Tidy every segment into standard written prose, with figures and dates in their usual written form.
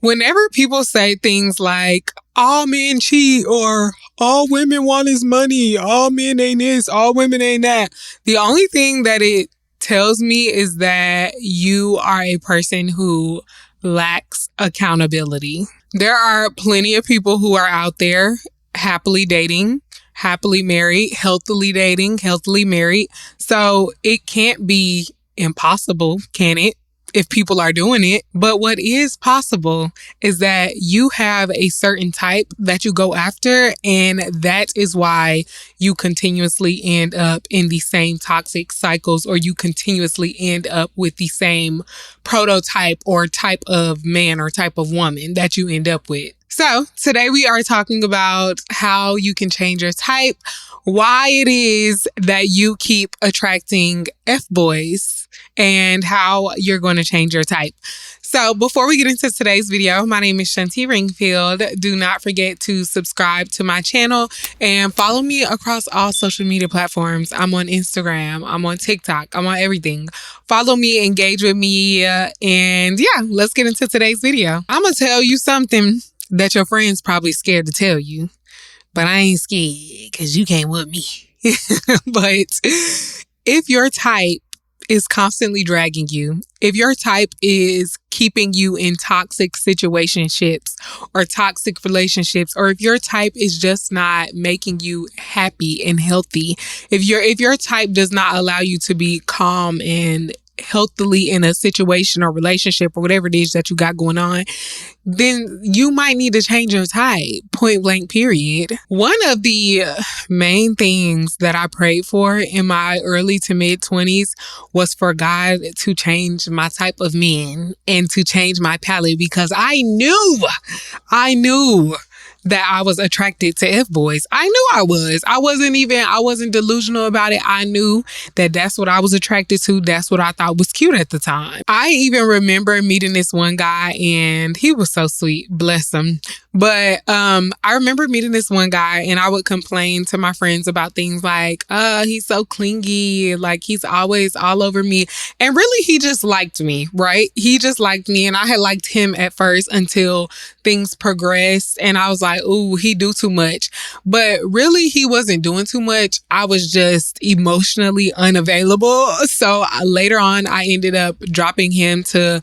Whenever people say things like, all men cheat, or all women want is money, all men ain't this, all women ain't that, the only thing that it tells me is that you are a person who lacks accountability. There are plenty of people who are out there happily dating, happily married, healthily dating, healthily married. So it can't be impossible, can it? If people are doing it. But what is possible is that you have a certain type that you go after, and that is why you continuously end up in the same toxic cycles, or you continuously end up with the same prototype or type of man or type of woman that you end up with. So today we are talking about how you can change your type, why it is that you keep attracting F-boys, and how you're going to change your type. So before we get into today's video, my name is Shanti Ringfield. Do not forget to subscribe to my channel and follow me across all social media platforms. I'm on Instagram, I'm on TikTok, I'm on everything. Follow me, engage with me, and yeah, let's get into today's video. I'm going to tell you something that your friend's probably scared to tell you, but I ain't scared because you can't whoop me. But if your type is constantly dragging you, if your type is keeping you in toxic situationships or toxic relationships, or if your type is just not making you happy and healthy, if your type does not allow you to be calm and healthily in a situation or relationship or whatever it is that you got going on, then you might need to change your type, point blank, period. One of the main things that I prayed for in my early to mid 20s was for God to change my type of men and to change my palette, because I knew that I was attracted to F-boys. I knew I was. I wasn't delusional about it. I knew that that's what I was attracted to. That's what I thought was cute at the time. I even remember meeting this one guy, and he was so sweet, bless him. But I remember meeting this one guy, and I would complain to my friends about things like, he's so clingy, like he's always all over me. And really, he just liked me, right? He just liked me, and I had liked him at first until things progressed, and I was like, ooh, he do too much. But really, he wasn't doing too much. I was just emotionally unavailable. So later on, I ended up dropping him to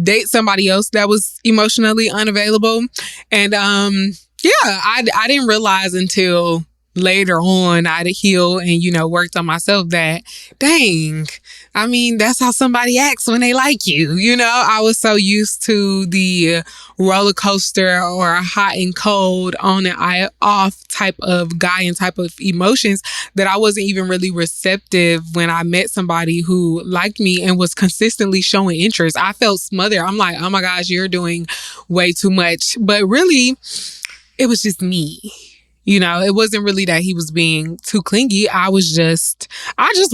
date somebody else that was emotionally unavailable. And I didn't realize until later on I'd healed and, worked on myself that, dang, I mean, that's how somebody acts when they like you. I was so used to the roller coaster or hot and cold, on and off type of guy and type of emotions that I wasn't even really receptive when I met somebody who liked me and was consistently showing interest. I felt smothered. I'm like, oh my gosh, you're doing way too much. But really, it was just me. It wasn't really that he was being too clingy. I just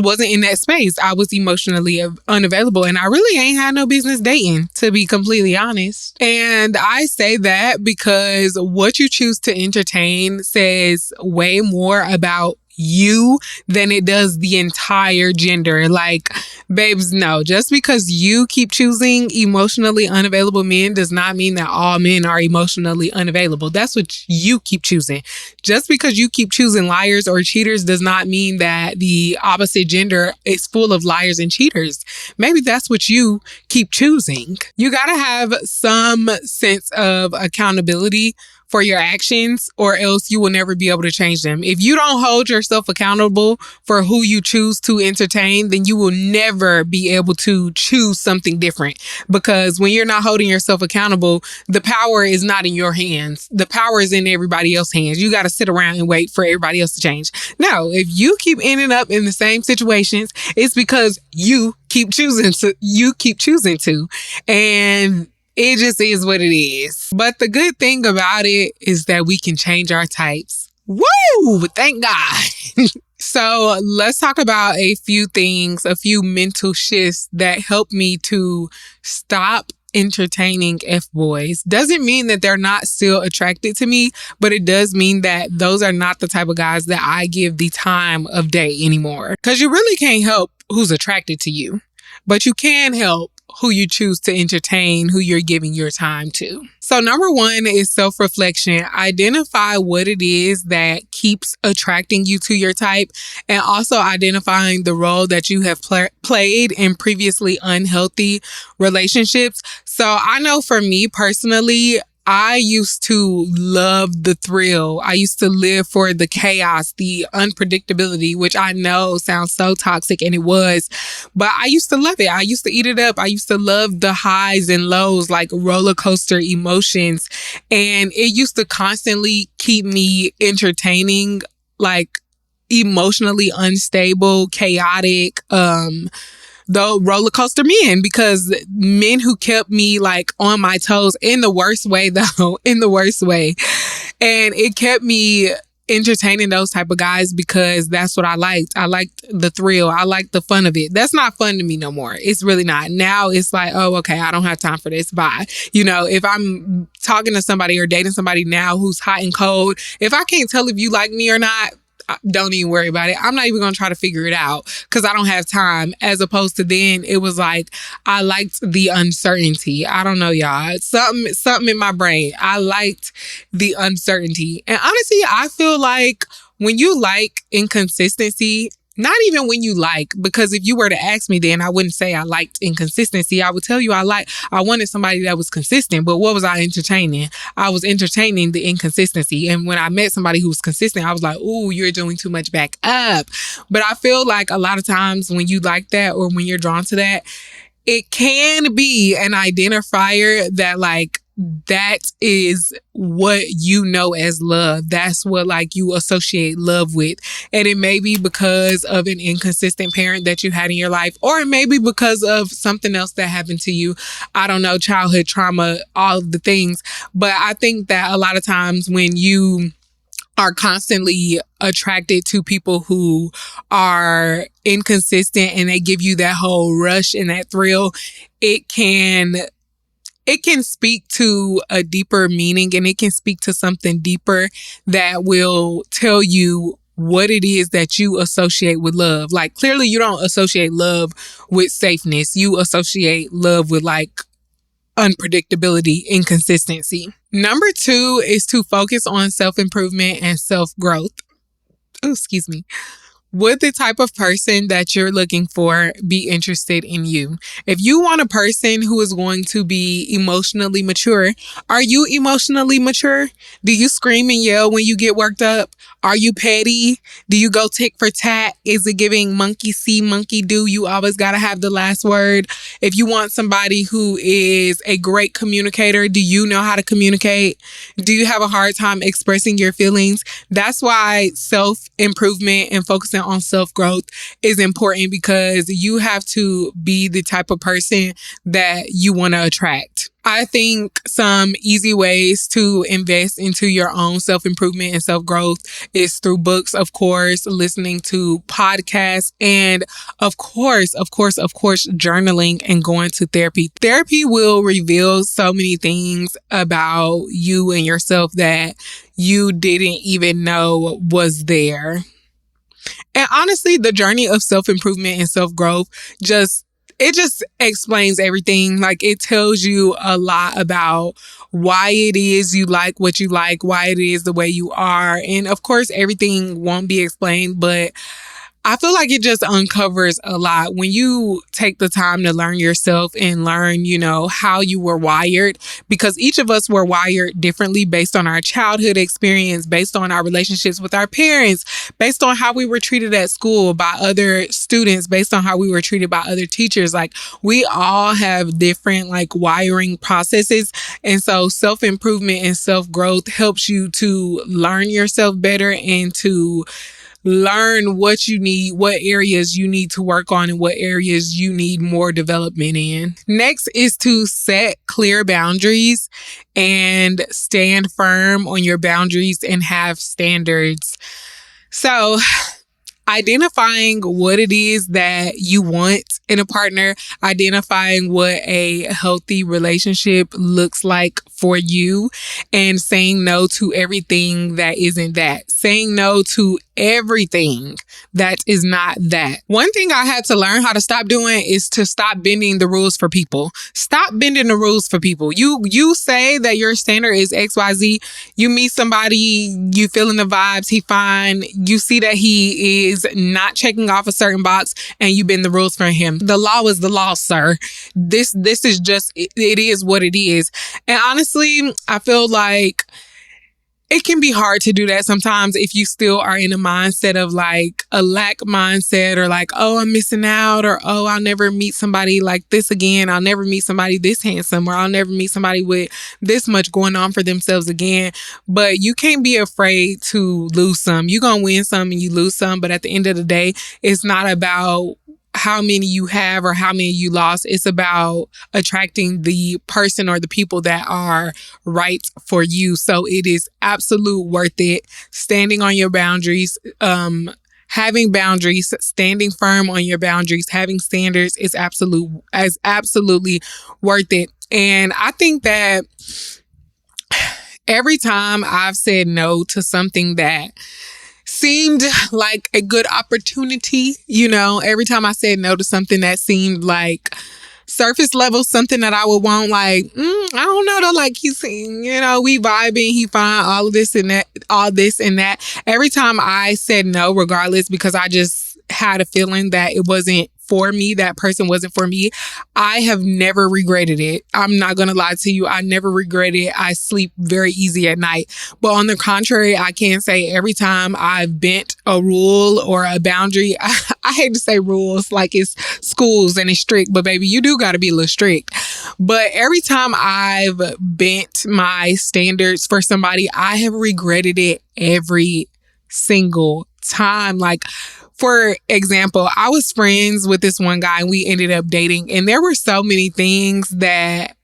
wasn't in that space. I was emotionally unavailable, and I really ain't had no business dating, to be completely honest. And I say that because what you choose to entertain says way more about you than it does the entire gender. Like, babes, no, just because you keep choosing emotionally unavailable men does not mean that all men are emotionally unavailable. That's what you keep choosing. Just because you keep choosing liars or cheaters does not mean that the opposite gender is full of liars and cheaters. Maybe that's what you keep choosing. You gotta have some sense of accountability for your actions, or else you will never be able to change them. If you don't hold yourself accountable for who you choose to entertain, then you will never be able to choose something different. Because when you're not holding yourself accountable, the power is not in your hands. The power is in everybody else's hands. You got to sit around and wait for everybody else to change. No, if you keep ending up in the same situations, it's because you keep choosing to. And it just is what it is. But the good thing about it is that we can change our types. Woo! Thank God. So let's talk about a few things, a few mental shifts that help me to stop entertaining F-boys. Doesn't mean that they're not still attracted to me, but it does mean that those are not the type of guys that I give the time of day anymore. Because you really can't help who's attracted to you, but you can help who you choose to entertain, who you're giving your time to. So number 1 is self-reflection. Identify what it is that keeps attracting you to your type, and also identifying the role that you have played in previously unhealthy relationships. So I know for me personally, I used to love the thrill. I used to live for the chaos, the unpredictability, which I know sounds so toxic, and it was, but I used to love it. I used to eat it up. I used to love the highs and lows, like roller coaster emotions. And it used to constantly keep me entertaining, like emotionally unstable, chaotic, the roller coaster men, because men who kept me like on my toes in the worst way though, in the worst way. And it kept me entertaining those type of guys because that's what I liked. I liked the thrill. I liked the fun of it. That's not fun to me no more. It's really not. Now it's like, oh, okay, I don't have time for this. Bye. You know, if I'm talking to somebody or dating somebody now who's hot and cold, if I can't tell if you like me or not, don't even worry about it. I'm not even going to try to figure it out because I don't have time. As opposed to then, it was like, I liked the uncertainty. I don't know, y'all. Something in my brain. I liked the uncertainty. And honestly, I feel like when you like inconsistency, not even when you like, because if you were to ask me then, I wouldn't say I liked inconsistency. I would tell you I wanted somebody that was consistent, but what was I entertaining? I was entertaining the inconsistency. And when I met somebody who was consistent, I was like, ooh, you're doing too much back up. But I feel like a lot of times when you like that or when you're drawn to that, it can be an identifier that like, that is what you know as love. That's what like you associate love with. And it may be because of an inconsistent parent that you had in your life, or it may be because of something else that happened to you. I don't know, childhood trauma, all of the things. But I think that a lot of times when you are constantly attracted to people who are inconsistent and they give you that whole rush and that thrill, it can speak to a deeper meaning, and it can speak to something deeper that will tell you what it is that you associate with love. Like, clearly you don't associate love with safeness. You associate love with like unpredictability, inconsistency. Number 2 is to focus on self-improvement and self-growth. Oh, excuse me. Would the type of person that you're looking for be interested in you? If you want a person who is going to be emotionally mature, are you emotionally mature? Do you scream and yell when you get worked up? Are you petty? Do you go tick for tat? Is it giving monkey see, monkey do? You always got to have the last word. If you want somebody who is a great communicator, do you know how to communicate? Do you have a hard time expressing your feelings? That's why self-improvement and focusing on self-growth is important, because you have to be the type of person that you want to attract. I think some easy ways to invest into your own self-improvement and self-growth is through books, of course, listening to podcasts, and of course, journaling and going to therapy. Therapy will reveal so many things about you and yourself that you didn't even know was there. And honestly, the journey of self-improvement and self-growth just explains everything. Like, it tells you a lot about why it is you like what you like, why it is the way you are. And of course, everything won't be explained, but I feel like it just uncovers a lot when you take the time to learn yourself and learn, how you were wired, because each of us were wired differently based on our childhood experience, based on our relationships with our parents, based on how we were treated at school by other students, based on how we were treated by other teachers. Like, we all have different wiring processes. And so self-improvement and self-growth helps you to learn yourself better and to learn what you need, what areas you need to work on, and what areas you need more development in. Next is to set clear boundaries and stand firm on your boundaries and have standards. So, identifying what it is that you want in a partner, identifying what a healthy relationship looks like for you, and saying no to everything that isn't that. Saying no to everything that is not that. One thing I had to learn how to stop doing is to stop bending the rules for people. Stop bending the rules for people. You say that your standard is XYZ. You meet somebody, you feeling the vibes, he fine. You see that he is not checking off a certain box and you bend the rules for him. The law is the law, sir. This is just, it is what it is. And honestly, I feel like it can be hard to do that sometimes if you still are in a mindset of like a lack mindset, or like, oh, I'm missing out, or oh, I'll never meet somebody like this again. I'll never meet somebody this handsome, or I'll never meet somebody with this much going on for themselves again. But you can't be afraid to lose some. You're going to win some and you lose some. But at the end of the day, it's not about how many you have or how many you lost. It's about attracting the person or the people that are right for you. So it is absolute worth it. Standing on your boundaries, having boundaries, standing firm on your boundaries, having standards is absolutely worth it. And I think that every time I've said no to something that seemed like a good opportunity, every time I said no to something that seemed like surface level, something that I would want, like, I don't know though, like he's, we vibing, he fine, all this and that. Every time I said no, regardless, because I just had a feeling that it wasn't for me, that person wasn't for me, I have never regretted it. I'm not going to lie to you. I never regret it. I sleep very easy at night. But on the contrary, I can say every time I've bent a rule or a boundary, I hate to say rules like it's schools and it's strict, but baby, you do got to be a little strict. But every time I've bent my standards for somebody, I have regretted it every single time. Like, for example, I was friends with this one guy and we ended up dating, and there were so many things that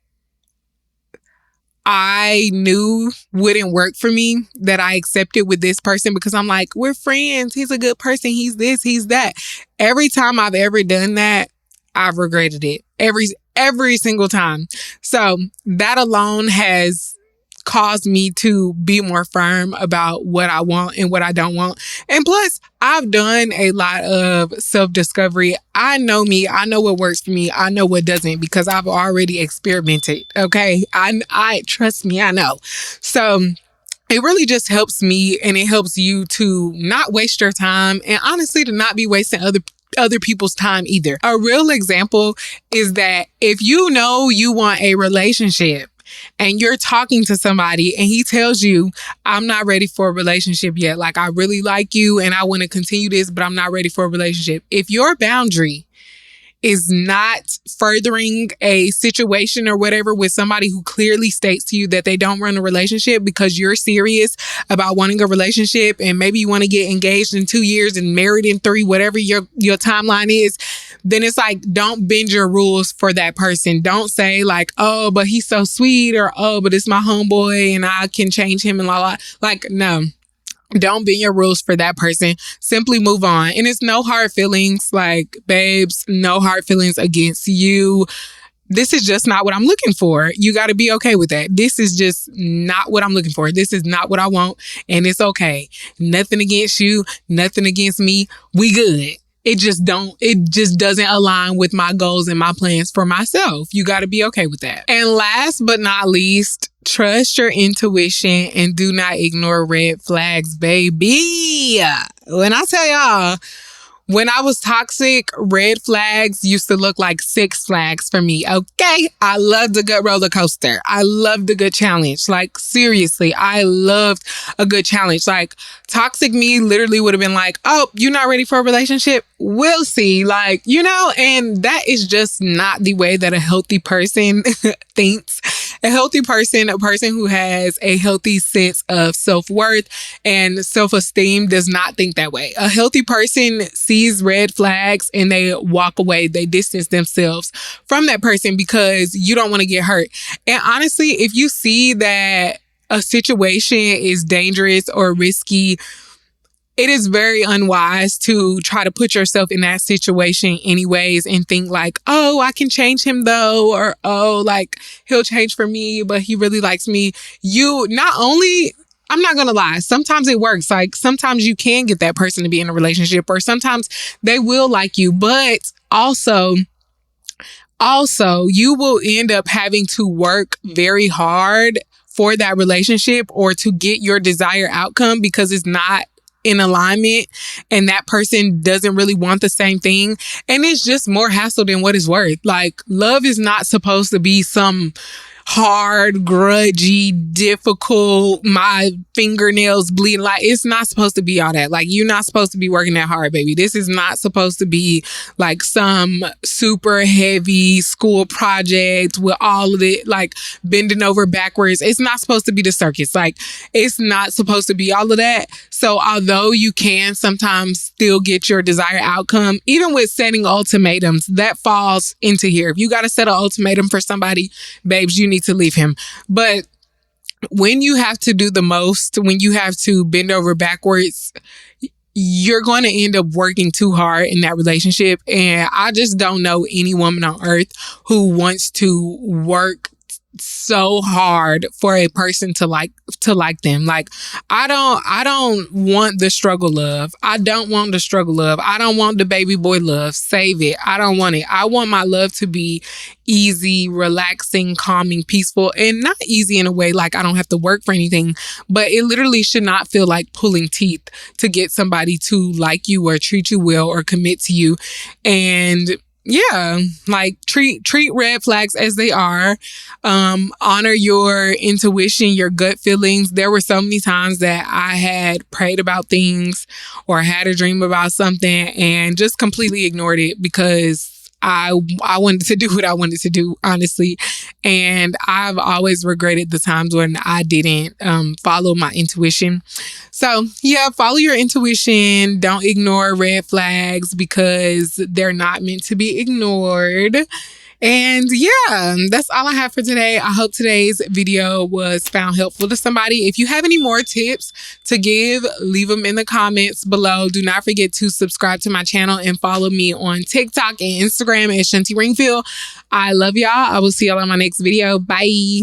I knew wouldn't work for me that I accepted with this person because I'm like, we're friends. He's a good person. He's this, he's that. Every time I've ever done that, I've regretted it. Every single time. So that alone has caused me to be more firm about what I want and what I don't want. And plus, I've done a lot of self-discovery. I know me. I know what works for me. I know what doesn't because I've already experimented. Okay. I trust me. I know. So it really just helps me, and it helps you to not waste your time, and honestly to not be wasting other people's time either. A real example is that if you know you want a relationship, and you're talking to somebody and he tells you, I'm not ready for a relationship yet. Like, I really like you and I want to continue this, but I'm not ready for a relationship. If your boundary is not furthering a situation or whatever with somebody who clearly states to you that they don't want a relationship because you're serious about wanting a relationship, and maybe you want to get engaged in 2 years and married in 3, whatever your timeline is, then it's like, don't bend your rules for that person. Don't say like, oh, but he's so sweet, or oh, but it's my homeboy and I can change him and la la. Like, no. Don't bend your rules for that person. Simply move on. And it's no hard feelings. Like, babes, no hard feelings against you. This is just not what I'm looking for. You got to be okay with that. This is just not what I'm looking for. This is not what I want. And it's okay. Nothing against you. Nothing against me. We good. It just doesn't align with my goals and my plans for myself. You got to be okay with that. And last but not least, trust your intuition and do not ignore red flags, baby. When I tell y'all, when I was toxic, red flags used to look like Six Flags for me, okay? I loved a good roller coaster. I loved a good challenge. Like, seriously, I loved a good challenge. Like, toxic me literally would have been like, oh, you're not ready for a relationship? We'll see. Like, and that is just not the way that a healthy person thinks. A healthy person, a person who has a healthy sense of self-worth and self-esteem, does not think that way. A healthy person sees red flags and they walk away. They distance themselves from that person because you don't want to get hurt. And honestly, if you see that a situation is dangerous or risky, it is very unwise to try to put yourself in that situation anyways and think like, oh, I can change him though, or oh, like he'll change for me, but he really likes me. You not only, I'm not gonna lie. Sometimes it works. Like sometimes you can get that person to be in a relationship, or sometimes they will like you, but also you will end up having to work very hard for that relationship or to get your desired outcome because it's not in alignment and that person doesn't really want the same thing. And it's just more hassle than what it's worth. Like, love is not supposed to be some hard, grudgy, difficult, my fingernails bleeding. Like, it's not supposed to be all that. Like, you're not supposed to be working that hard, baby. This is not supposed to be like some super heavy school project with all of it, like bending over backwards. It's not supposed to be the circus. Like, it's not supposed to be all of that. So although you can sometimes still get your desired outcome, even with setting ultimatums, that falls into here. If you got to set an ultimatum for somebody, babes, you need to leave him. But when you have to do the most, when you have to bend over backwards, you're going to end up working too hard in that relationship. And I just don't know any woman on earth who wants to work so hard for a person to like them. Like, I don't want the struggle love. I don't want the struggle love. I don't want the baby boy love. Save it. I don't want it. I want my love to be easy, relaxing, calming, peaceful, and not easy in a way like I don't have to work for anything, but it literally should not feel like pulling teeth to get somebody to like you or treat you well or commit to you. And yeah, like treat red flags as they are. Honor your intuition, your gut feelings. There were so many times that I had prayed about things or had a dream about something and just completely ignored it because I wanted to do what I wanted to do, honestly. And I've always regretted the times when I didn't follow my intuition. So yeah, follow your intuition. Don't ignore red flags because they're not meant to be ignored. And yeah, that's all I have for today. I hope today's video was found helpful to somebody. If you have any more tips to give, leave them in the comments below. Do not forget to subscribe to my channel and follow me on TikTok and Instagram at Shanti Ringfield. I love y'all. I will see y'all on my next video. Bye.